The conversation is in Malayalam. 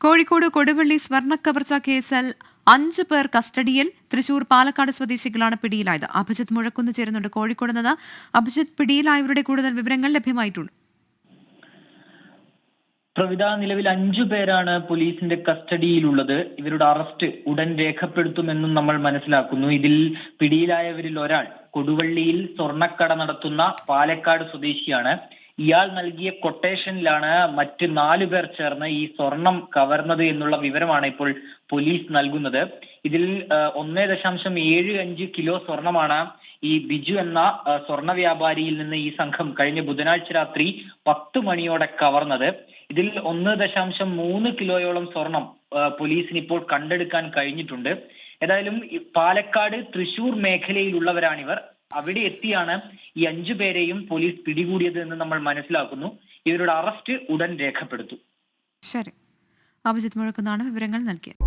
കോഴിക്കോട് കൊടുവള്ളി സ്വർണ്ണക്കവർച്ച കേസിൽ 5 പേർ കസ്റ്റഡിയിൽ. തൃശൂർ പാലക്കാട് സ്വദേശികളാണ് പിടിയിലായത്. അഭിജിത്ത് മുഴക്കുന്ന് ചേരുന്നുണ്ട് കോഴിക്കോട് നിന്ന്. അഭിജിത്ത്, പിടിയിലായവരുടെ കൂടുതൽ വിവരങ്ങൾ ലഭ്യമായിട്ടുണ്ട്? പ്രവിധ, നിലവിൽ 5 പേരാണ് പോലീസിന്റെ കസ്റ്റഡിയിലുള്ളത്. ഇവരുടെ അറസ്റ്റ് ഉടൻ രേഖപ്പെടുത്തുമെന്നും നമ്മൾ മനസ്സിലാക്കുന്നു. ഇതിൽ പിടിയിലായവരിൽ ഒരാൾ കൊടുവള്ളിയിൽ സ്വർണ്ണക്കട നടത്തുന്ന പാലക്കാട് സ്വദേശിയാണ്. ഇയാൾ നൽകിയ കൊട്ടേഷനിലാണ് മറ്റ് 4 പേർ ചേർന്ന് ഈ സ്വർണം കവർന്നത് എന്നുള്ള വിവരമാണ് ഇപ്പോൾ പോലീസ് നൽകുന്നത്. ഇതിൽ 1.75 കിലോ സ്വർണമാണ് ഈ ബിജു എന്ന സ്വർണ്ണ വ്യാപാരിയിൽ നിന്ന് ഈ സംഘം കഴിഞ്ഞ ബുധനാഴ്ച രാത്രി 10 മണിയോടെ കവർന്നത്. ഇതിൽ 1.3 കിലോയോളം സ്വർണം പോലീസിന് ഇപ്പോൾ കണ്ടെടുക്കാൻ കഴിഞ്ഞിട്ടുണ്ട്. ഏതായാലും പാലക്കാട് തൃശൂർ മേഖലയിലുള്ളവരാണിവർ. അവിടെ എത്തിയാണ് ഈ 5 പേരെയും പോലീസ് പിടികൂടിയത് എന്ന് നമ്മൾ മനസ്സിലാക്കുന്നു. ഇവരുടെ അറസ്റ്റ് ഉടൻ രേഖപ്പെടുത്തും. ശരി, അഭിജിത്ത് മുഴക്കുന്നാണ് വിവരങ്ങൾ നൽകിയത്.